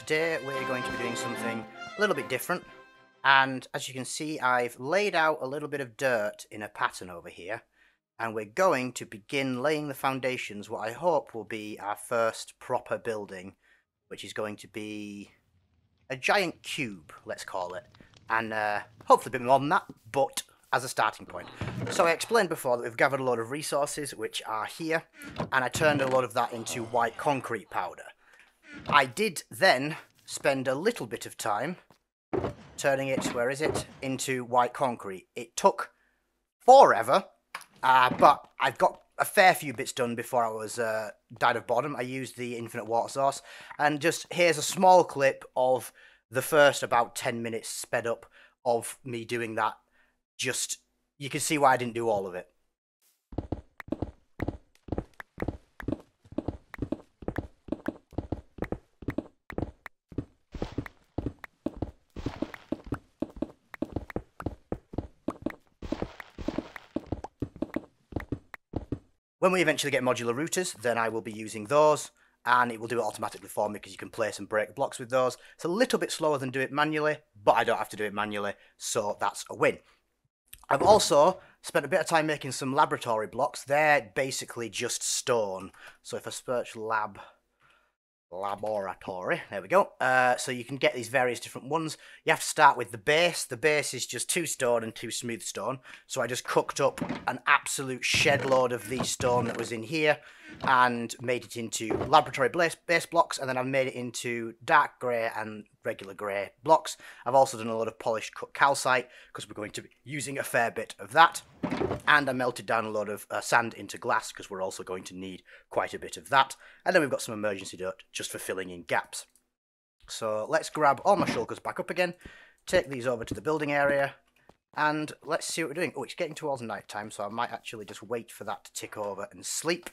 today we're going to be doing something a little bit different, and as you can see I've laid out a little bit of dirt in a pattern over here, and we're going to begin laying the foundations what I hope will be our first proper building, which is going to be a giant cube, let's call it, and hopefully a bit more than that, but as a starting point. So I explained before that we've gathered a lot of resources which are here, and I turned a lot of that into white concrete powder. I did then spend a little bit of time turning it, where is it, into white concrete. It took forever, but I've got a fair few bits done before I was died of boredom. I used the infinite water source, and just here's a small clip of the first about 10 minutes sped up of me doing that. Just, you can see why I didn't do all of it. When we eventually get modular routers, then I will be using those, and it will do it automatically for me because you can place and break blocks with those. It's a little bit slower than do it manually, but I don't have to do it manually, so that's a win. I've also spent a bit of time making some laboratory blocks. They're basically just stone. So if I search laboratory, there we go. So you can get these various different ones. You have to start with the base. The base is just 2 stone and 2 smooth stone. So I just cooked up an absolute shed load of the stone that was in here and made it into laboratory base blocks, and then I've made it into dark grey and regular grey blocks. I've also done a lot of polished cut calcite because we're going to be using a fair bit of that, and I melted down a lot of sand into glass because we're also going to need quite a bit of that, and then we've got some emergency dirt just for filling in gaps. So let's grab all my shulkers back up again, take these over to the building area, and let's see what we're doing. Oh, it's getting towards night time, so I might actually just wait for that to tick over and sleep.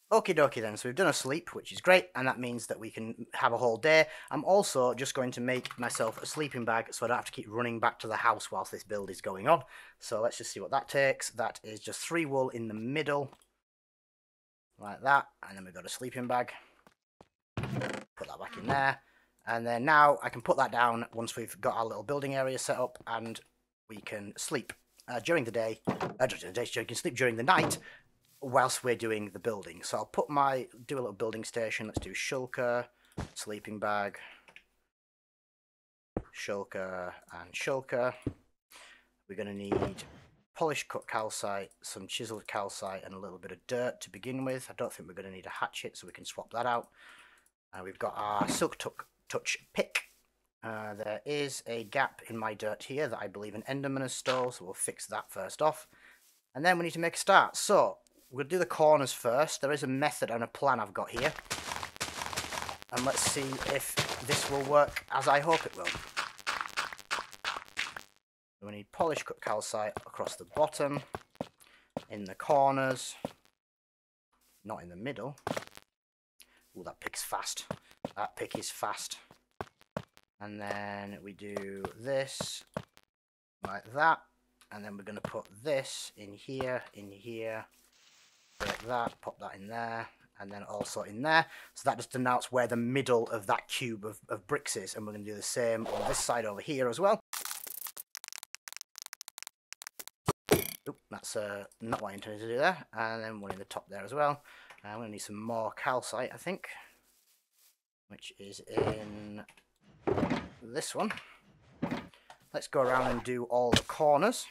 Okie dokie then, so we've done a sleep, which is great, and that means that we can have a whole day. I'm also just going to make myself a sleeping bag so I don't have to keep running back to the house whilst this build is going on. So let's just see what that takes. That is just 3 wool in the middle, like that, and then we've got a sleeping bag. Put that back in there, and then now I can put that down once we've got our little building area set up, and we can sleep during the day. You can sleep during the night whilst we're doing the building. So I'll do a little building station. Let's do shulker, sleeping bag, shulker, and shulker. We're going to need polished cut calcite, some chiseled calcite, and a little bit of dirt to begin with. I don't think we're going to need a hatchet, so we can swap that out. We've got our silk touch pick. There is a gap in my dirt here that I believe an enderman has stole, so we'll fix that first off. And then we need to make a start. So we're going to do the corners first. There is a method and a plan I've got here. And let's see if this will work as I hope it will. We need polished cut calcite across the bottom, in the corners, not in the middle. Ooh, that pick's fast. That pick is fast. And then we do this, like that. And then we're going to put this in here, like that, pop that in there, and then also in there. So that just denotes where the middle of that cube of bricks is, and we're going to do the same on this side over here as well. Oop, that's not what I intended to do there. And then one in the top there as well. I'm going to need some more calcite, I think, which is in this one. Let's go around and do all the corners.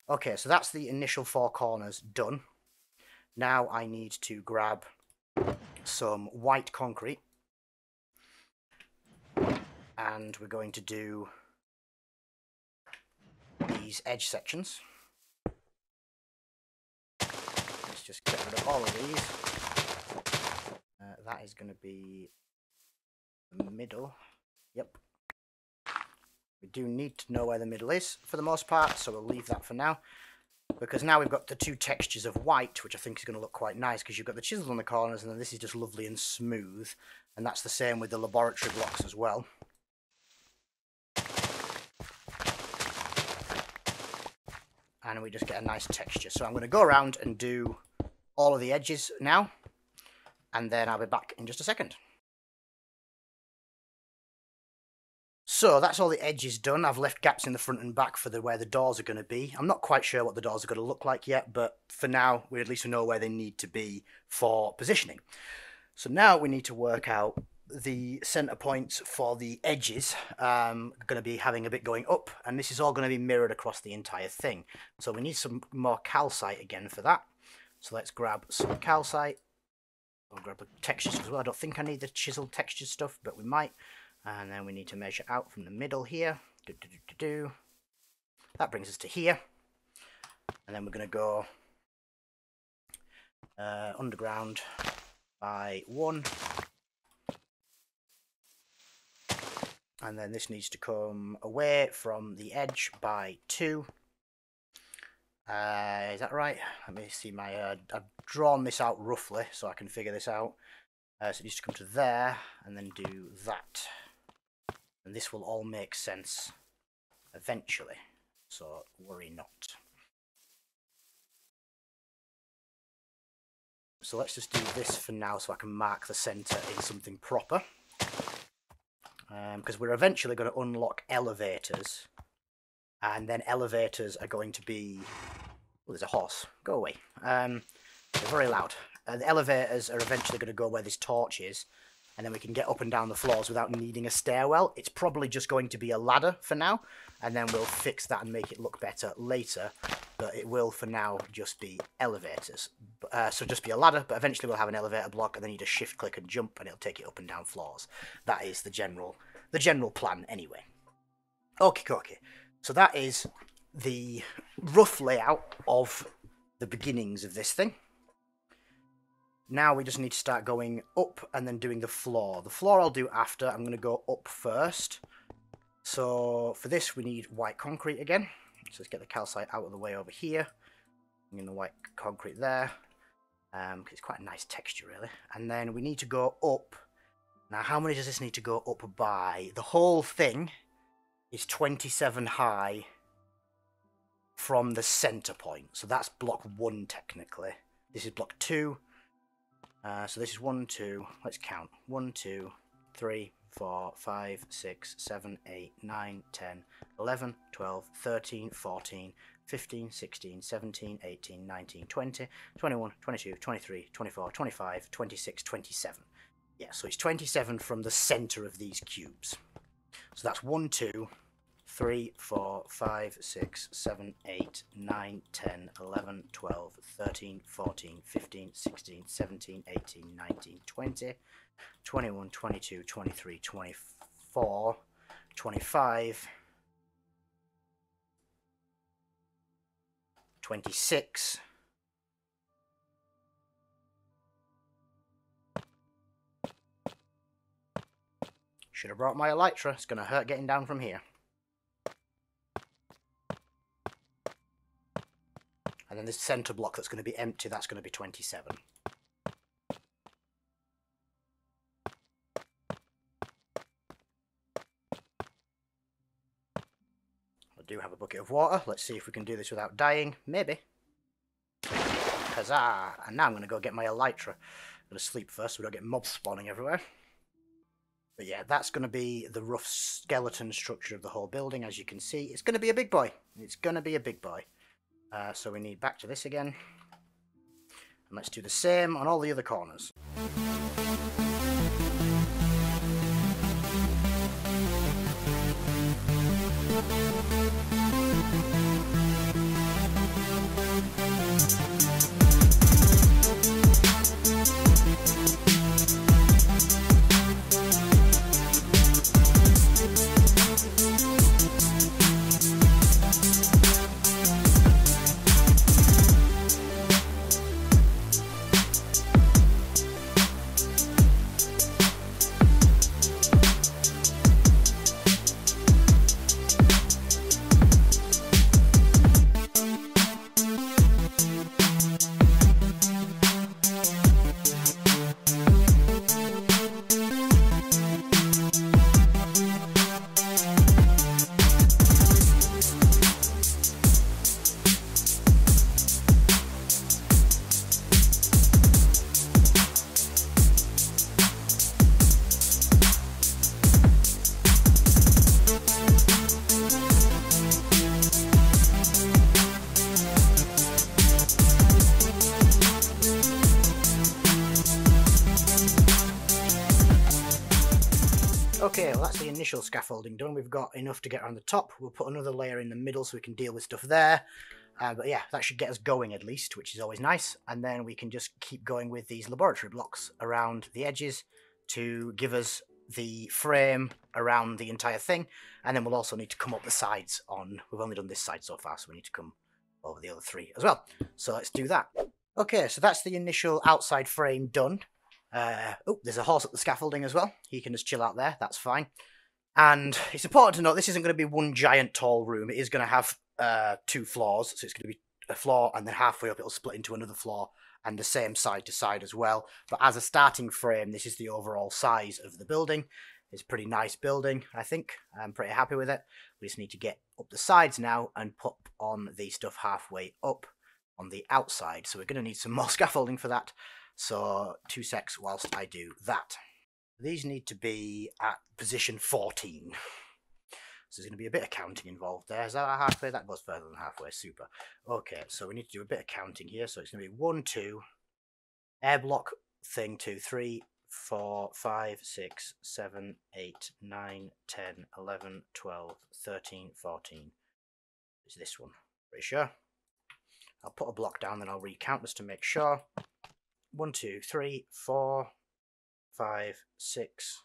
Okay, so that's the initial 4 corners done. Now I need to grab some white concrete, and we're going to do these edge sections. Let's just get rid of all of these. That is going to be the middle. Yep. We do need to know where the middle is for the most part, so we'll leave that for now. Because now we've got the 2 textures of white, which I think is going to look quite nice, because you've got the chisels on the corners, and then this is just lovely and smooth. And that's the same with the laboratory blocks as well. And we just get a nice texture. So I'm going to go around and do all of the edges now, and then I'll be back in just a second. So that's all the edges done. I've left gaps in the front and back for where the doors are going to be. I'm not quite sure what the doors are going to look like yet, but for now, we at least know where they need to be for positioning. So now we need to work out the center points for the edges. Going to be having a bit going up, and this is all going to be mirrored across the entire thing. So we need some more calcite again for that. So let's grab some calcite. I'll grab the textures as well. I don't think I need the chiseled texture stuff, but we might. And then we need to measure out from the middle here. That brings us to here. And then we're going to go underground by 1. And then this needs to come away from the edge by 2. Is that right? Let me see my... I've drawn this out roughly so I can figure this out. So it needs to come to there and then do that. And this will all make sense eventually, so worry not. So let's just do this for now so I can mark the centre in something proper. Because we're eventually going to unlock elevators, and then elevators are going to be... Oh, there's a horse. Go away. They're very loud. The elevators are eventually going to go where this torch is, and then we can get up and down the floors without needing a stairwell. It's probably just going to be a ladder for now, and then we'll fix that and make it look better later. But it will, for now, just be elevators. So just be a ladder, but eventually we'll have an elevator block, and then you just shift, click, and jump, and it'll take you up and down floors. That is the general plan, anyway. Okay. So that is the rough layout of the beginnings of this thing. Now we just need to start going up and then doing the floor. The floor I'll do after. I'm going to go up first. So for this we need white concrete again. So let's get the calcite out of the way over here. Bring the white concrete there. Because it's quite a nice texture really. And then we need to go up. Now how many does this need to go up by? The whole thing is 27 high from the center point. So that's block 1 technically. This is block 2. So this is 1, 2, let's count. 1, 2, 3, 4, 5, 6, 7, 8, 9, 10, 11, 12, 13, 14, 15, 16, 17, 18, 19, 20, 21, 22, 23, 24, 25, 26, 27. Yeah, so it's 27 from the center of these cubes. So that's 1, 2, 3, 4, 5, 6, 7, 8, 9, 10, 11, 12, 13, 14, 15, 16, 17, 18, 19, 20, 21, 22, 23, 24, 25, 26, should have brought my elytra, it's going to hurt getting down from here. And then this centre block that's going to be empty, that's going to be 27. I do have a bucket of water. Let's see if we can do this without dying. Maybe. Huzzah! And now I'm going to go get my elytra. I'm going to sleep first so we don't get mobs spawning everywhere. But yeah, that's going to be the rough skeleton structure of the whole building. As you can see, it's going to be a big boy. It's going to be a big boy. So we need back to this again. And let's do the same on all the other corners. Okay, well that's the initial scaffolding done. We've got enough to get around the top. We'll put another layer in the middle so we can deal with stuff there. But yeah, that should get us going at least, which is always nice. And then we can just keep going with these laboratory blocks around the edges to give us the frame around the entire thing. And then we'll also need to come up the sides on... We've only done this side so far, so we need to come over the other three as well. So let's do that. Okay, so that's the initial outside frame done. Oh, there's a horse at the scaffolding as well. He can just chill out there, that's fine. And it's important to note this isn't going to be one giant tall room. It is going to have 2 floors, so it's going to be a floor and then halfway up it'll split into another floor and the same side to side as well. But as a starting frame, this is the overall size of the building. It's a pretty nice building, I think. I'm pretty happy with it. We just need to get up the sides now and put on the stuff halfway up on the outside. So we're going to need some more scaffolding for that. So 2 secs whilst I do that. These need to be at position 14. So there's going to be a bit of counting involved there. Is that halfway? That goes further than halfway. Super. Okay, so we need to do a bit of counting here. So it's going to be 1, 2, air block thing 2, 3, 4, 5, 6, 7, 8, 9, 10, 11, 12, 13, 14. It's this one. Pretty sure. I'll put a block down, then I'll recount just to make sure. 1, 2, 3, 4, 5, 6,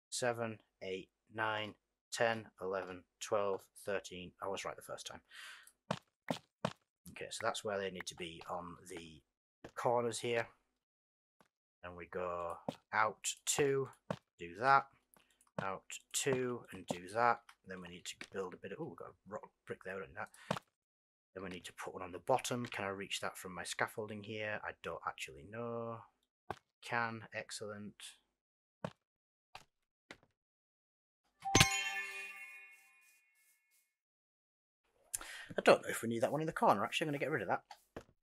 7, 8, 9, 10, 11, 12, 13. I was right the first time. Okay, so that's where they need to be on the corners here. And we go out 2, do that, out 2, and do that. Then we need to build a bit of... Oh, we've got a rock brick there, don't that. Then we need to put one on the bottom. Can I reach that from my scaffolding here? I don't actually know. Can. Excellent. I don't know if we need that one in the corner. Actually, I'm going to get rid of that.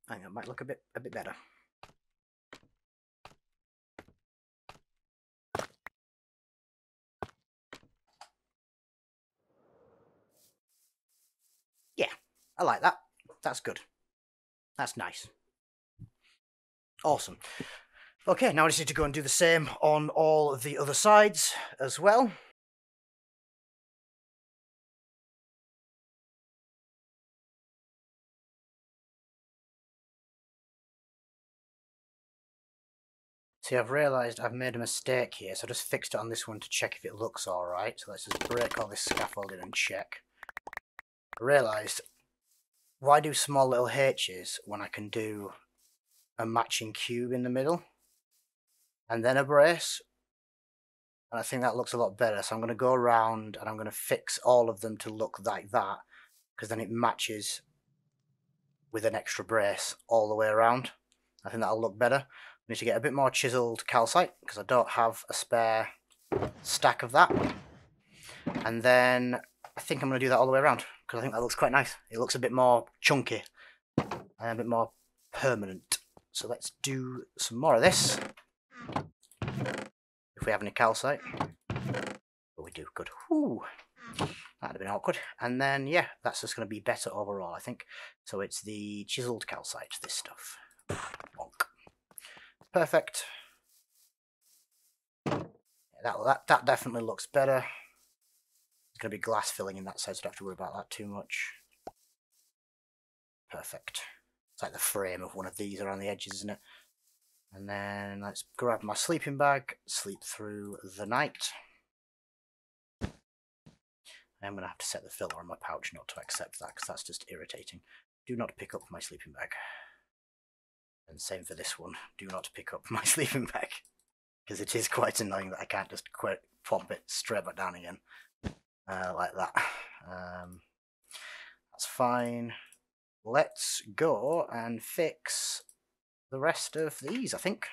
I think that might look a bit better. Yeah, I like that. That's good. That's nice. Awesome. Okay, now I just need to go and do the same on all of the other sides as well. See, I've realised I've made a mistake here, so I just fixed it on this one to check if it looks alright. So let's just break all this scaffolding and check. I realised, why do small little H's when I can do a matching cube in the middle? And then a brace? And I think that looks a lot better. So I'm going to go around and I'm going to fix all of them to look like that, because then it matches with an extra brace all the way around. I think that'll look better. I need to get a bit more chiseled calcite because I don't have a spare stack of that. And then I think I'm going to do that all the way around because I think that looks quite nice. It looks a bit more chunky and a bit more permanent. So let's do some more of this. If we have any calcite. Oh, we do. Good. Whew. That'd have been awkward. And then, yeah, that's just going to be better overall, I think. So it's the chiseled calcite, this stuff. Bonk. Perfect. Yeah, that definitely looks better. It's going to be glass filling in that side, so I don't have to worry about that too much. Perfect. It's like the frame of one of these around the edges, isn't it? And then let's grab my sleeping bag, sleep through the night. I'm going to have to set the filler on my pouch not to accept that, because that's just irritating. Do not pick up my sleeping bag. And same for this one. Do not pick up my sleeping bag. Because it is quite annoying that I can't just plop it straight back down again. Like that. That's fine. Let's go and fix the rest of these, I think.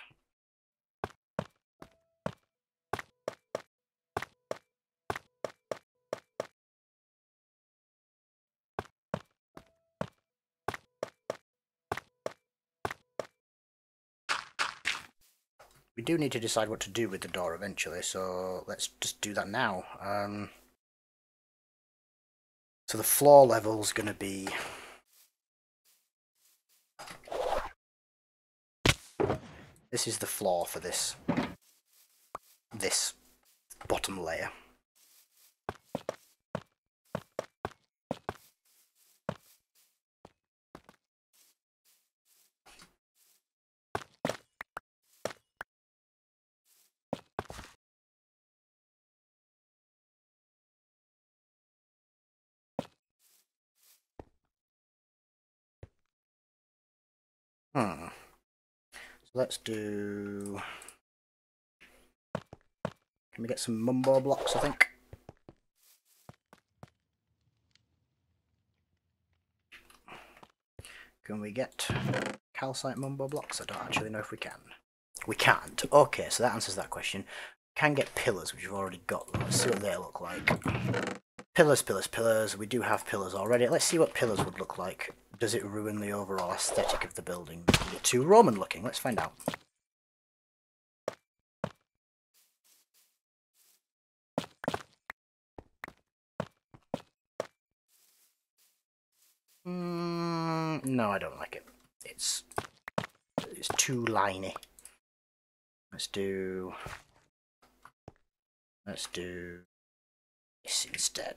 We do need to decide what to do with the door eventually, so let's just do that now. So the floor level is going to be... This is the floor for this bottom layer. So let's do... Can we get some mumbo blocks, I think? Can we get calcite mumbo blocks? I don't actually know if we can. We can't. Okay, so that answers that question. Can get pillars, which we've already got. Let's see what they look like. Pillars, pillars, pillars. We do have pillars already. Let's see what pillars would look like. Does it ruin the overall aesthetic of the building? Is it too Roman looking? Let's find out. No, I don't like it. It's too liney. Let's do this instead.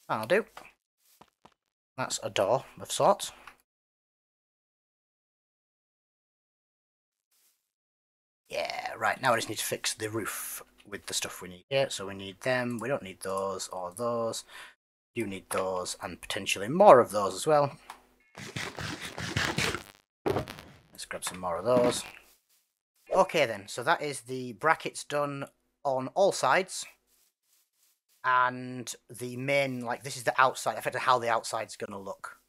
That'll do. That's a door of sorts. Yeah, right, now I just need to fix the roof with the stuff we need here. So we need them, we don't need those or those. We do need those and potentially more of those as well. Let's grab some more of those. Okay then, so that is the brackets done on all sides. And the main, like, this is the outside, effectively how the outside's going to look.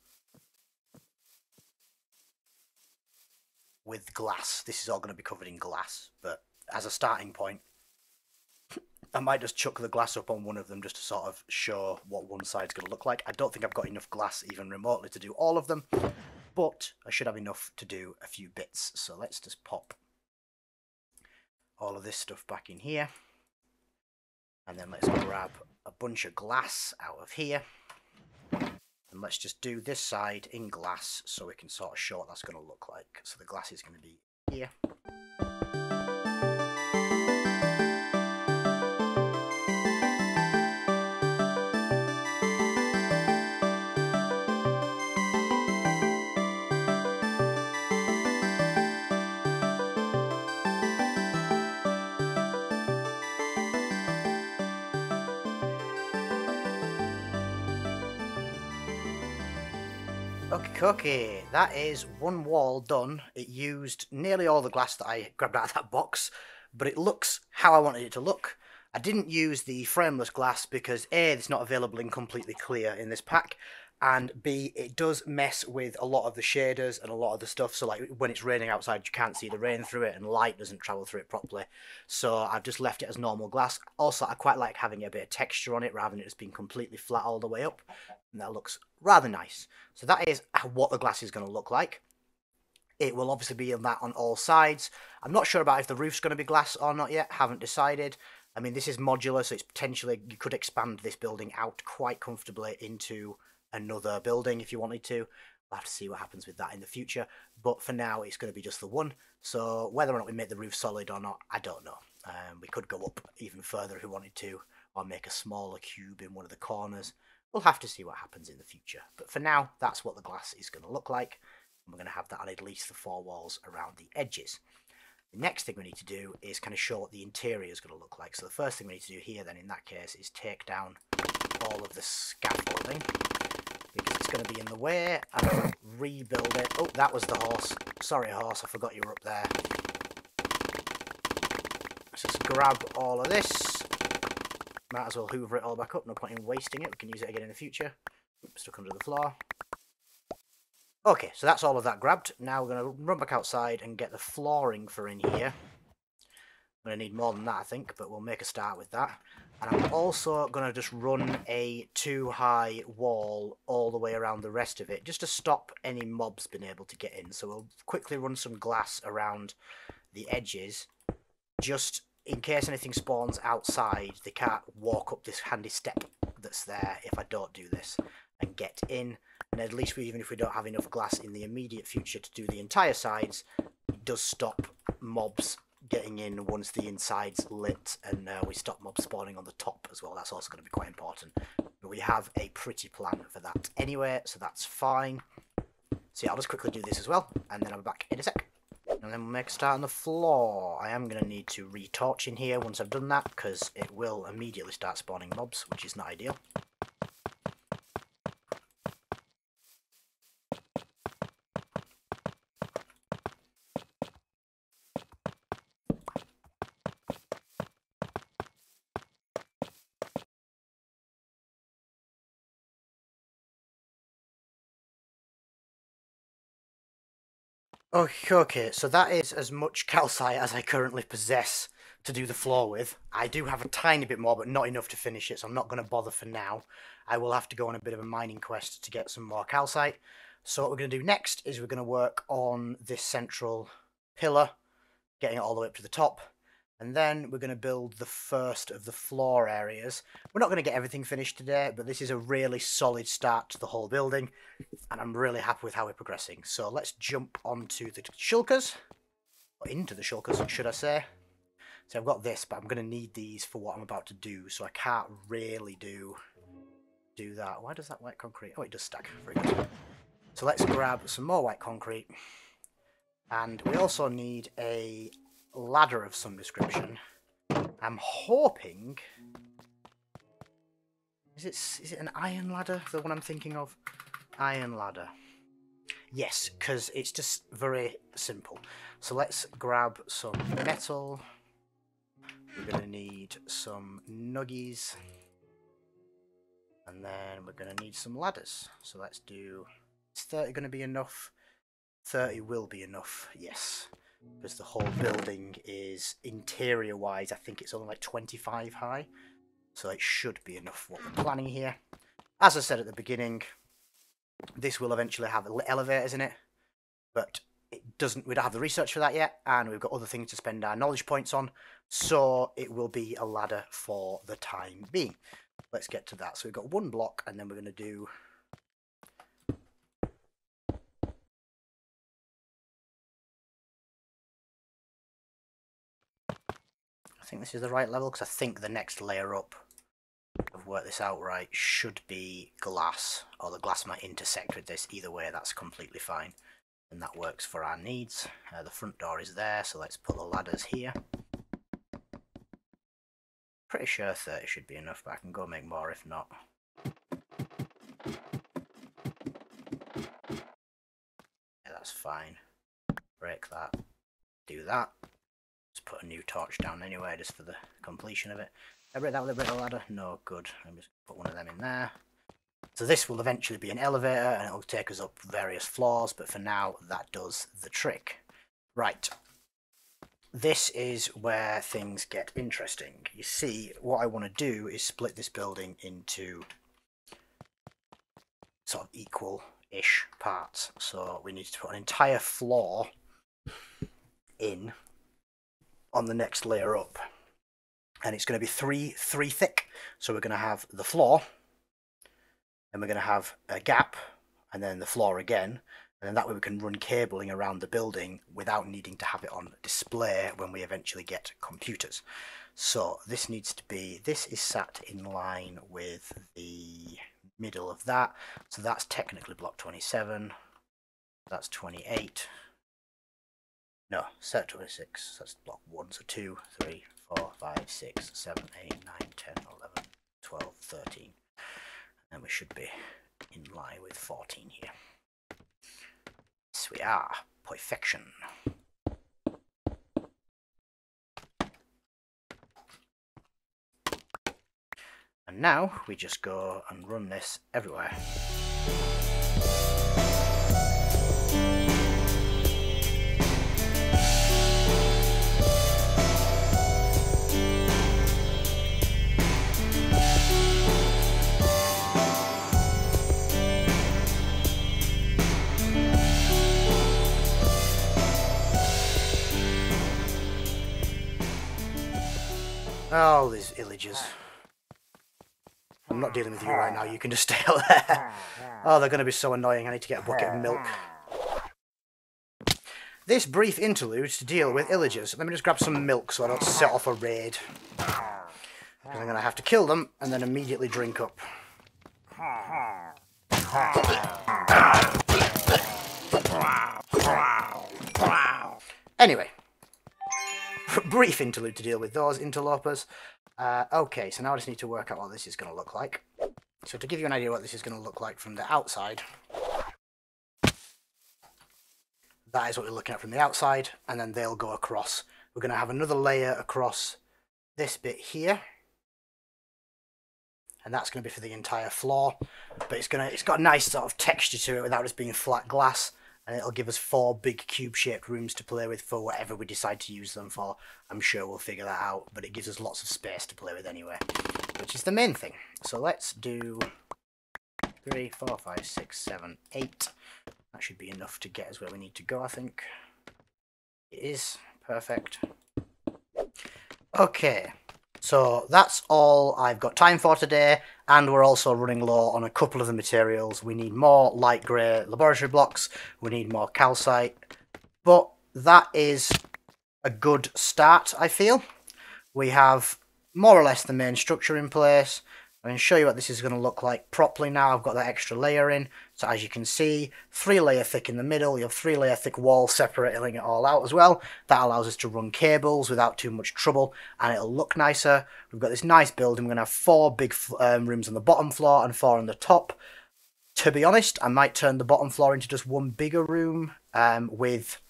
With glass. This is all going to be covered in glass. But as a starting point, I might just chuck the glass up on one of them just to sort of show what one side's going to look like. I don't think I've got enough glass even remotely to do all of them. But I should have enough to do a few bits. So let's just pop all of this stuff back in here. And then let's grab a bunch of glass out of here. And let's just do this side in glass so we can sort of show what that's going to look like. So the glass is going to be here. Okay, that is one wall done. It used nearly all the glass that I grabbed out of that box, but it looks how I wanted it to look. I didn't use the frameless glass because A, it's not available in completely clear in this pack, and B, it does mess with a lot of the shaders and a lot of the stuff, so like when it's raining outside you can't see the rain through it and light doesn't travel through it properly. So I've just left it as normal glass. Also, I quite like having a bit of texture on it rather than it just being completely flat all the way up, and that looks rather nice. So that is what the glass is going to look like. It will obviously be on that on all sides. I'm not sure about if the roof's going to be glass or not yet, haven't decided. I mean, this is modular, so it's potentially, you could expand this building out quite comfortably into another building if you wanted to. We'll have to see what happens with that in the future, but for now it's going to be just the one. So whether or not we make the roof solid or not, I don't know. We could go up even further if we wanted to, or make a smaller cube in one of the corners. We'll have to see what happens in the future, but for now that's what the glass is going to look like, and we're going to have that on at least the 4 walls around the edges. The next thing we need to do is kind of show what the interior is going to look like. So the first thing we need to do here then in that case is take down all of the scaffolding, because it's going to be in the way. I'm going to rebuild it. Oh, that was the horse. Sorry, horse, I forgot you were up there. Let's just grab all of this. Might as well hoover it all back up. No point in wasting it. We can use it again in the future. Oops, stuck under the floor. Okay, so that's all of that grabbed. Now we're going to run back outside and get the flooring for in here. I'm going to need more than that, I think, but we'll make a start with that. And I'm also going to just run a 2-high wall all the way around the rest of it, just to stop any mobs being able to get in. So we'll quickly run some glass around the edges, just in case anything spawns outside, they can't walk up this handy step that's there if I don't do this and get in. And at least even if we don't have enough glass in the immediate future to do the entire sides, it does stop mobs getting in once the inside's lit and we stop mob spawning on the top as well. That's also going to be quite important. But we have a pretty plan for that anyway, so that's fine. So yeah, I'll just quickly do this as well, and then I'll be back in a sec. And then we'll make a start on the floor. I am going to need to retorch in here once I've done that, because it will immediately start spawning mobs, which is not ideal. Okay, so that is as much calcite as I currently possess to do the floor with. I do have a tiny bit more, but not enough to finish it, so I'm not going to bother for now. I will have to go on a bit of a mining quest to get some more calcite. So what we're going to do next is we're going to work on this central pillar, getting it all the way up to the top. And then we're going to build the first of the floor areas. We're not going to get everything finished today, but this is a really solid start to the whole building. And I'm really happy with how we're progressing. So let's jump onto the shulkers. Or into the shulkers, should I say. So I've got this, but I'm going to need these for what I'm about to do. So I can't really do that. Why does that white concrete? Oh, it does stack. Very good. So let's grab some more white concrete. And we also need a ladder of some description. I'm hoping... Is it an iron ladder, the one I'm thinking of? Iron ladder. Yes, because it's just very simple. So let's grab some metal. We're going to need some nuggies. And then we're going to need some ladders. So let's do... Is 30 going to be enough? 30 will be enough, yes. Because the whole building is, interior-wise, I think it's only like 25 high. So it should be enough for what we're planning here. As I said at the beginning, this will eventually have elevators in it. But it doesn't. We don't have the research for that yet. And we've got other things to spend our knowledge points on. So it will be a ladder for the time being. Let's get to that. So we've got one block, and then we're going to do... I think this is the right level, because I think the next layer up, I've worked this out right, should be glass, or the glass might intersect with this. Either way, that's completely fine, and that works for our needs. The front door is there, so let's put the ladders here. Pretty sure 30 should be enough, but I can go make more if not. Yeah, that's fine. Break that. Do that. Put a new torch down anyway, just for the completion of it. I break that with a bit of ladder? No, good. I'm just put one of them in there. So this will eventually be an elevator, and it'll take us up various floors, but for now, that does the trick. Right. This is where things get interesting. You see, what I want to do is split this building into sort of equal-ish parts. So we need to put an entire floor in on the next layer up, and it's going to be three thick. So we're going to have the floor, and we're going to have a gap, and then the floor again, and then that way we can run cabling around the building without needing to have it on display when we eventually get computers. So this needs to be, this is sat in line with the middle of that, so that's technically block 27, that's 28. No, set 26, that's block 1, so 2, 3, 4, 5, 6, 7, 8, 9, 10, 11, 12, 13. And we should be in line with 14 here. Yes, we are. Perfection. And now we just go and run this everywhere. Oh, these illagers. I'm not dealing with you right now, you can just stay out there. Oh, they're going to be so annoying, I need to get a bucket of milk. this brief interlude to deal with illagers. Let me just grab some milk so I don't set off a raid. Because I'm going to have to kill them and then immediately drink up. Anyway, brief interlude to deal with those interlopers. Okay, so now I just need to work out what this is going to look like. So to give you an idea what this is going to look like from the outside, that is what we're looking at from the outside, and then they'll go across. We're going to have another layer across this bit here, and that's going to be for the entire floor. But it's got a nice sort of texture to it without just being flat glass, and it'll give us 4 big cube-shaped rooms to play with for whatever we decide to use them for. I'm sure we'll figure that out, but it gives us lots of space to play with anyway, which is the main thing. So let's do 3, 4, 5, 6, 7, 8. That should be enough to get us where we need to go, I think. It is. Perfect. Okay, so that's all I've got time for today, and we're also running low on a couple of the materials. We need more light grey laboratory blocks, we need more calcite, but that is a good start, I feel. We have more or less the main structure in place. I'm going to show you what this is going to look like properly now. I've got that extra layer in. So as you can see, 3 layer thick in the middle. You have 3 layer thick walls separating it all out as well. That allows us to run cables without too much trouble, and it'll look nicer. We've got this nice building. We're going to have 4 big rooms on the bottom floor and 4 on the top. To be honest, I might turn the bottom floor into just one bigger room with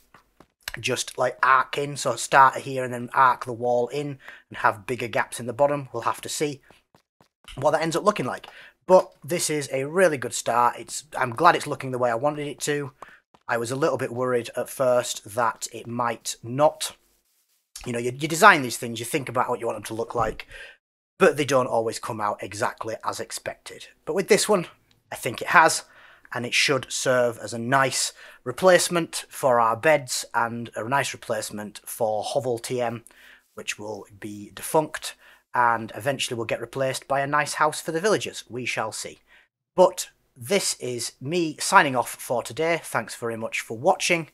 just like arcing. So start here and then arc the wall in and have bigger gaps in the bottom. We'll have to see what that ends up looking like. But this is a really good start. I'm glad it's looking the way I wanted it to. I was a little bit worried at first that it might not. You know, you design these things, you think about what you want them to look like, but they don't always come out exactly as expected. But with this one, I think it has, and it should serve as a nice replacement for our beds and a nice replacement for Hovel TM, which will be defunct, and eventually will get replaced by a nice house for the villagers. We shall see. But this is me signing off for today. Thanks very much for watching.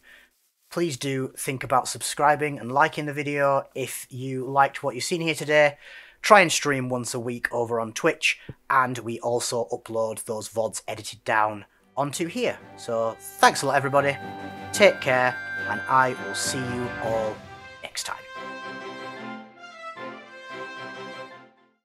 Please do think about subscribing and liking the video if you liked what you've seen here today. Try and stream once a week over on Twitch, and we also upload those VODs edited down onto here. So thanks a lot everybody, take care, and I will see you all next time.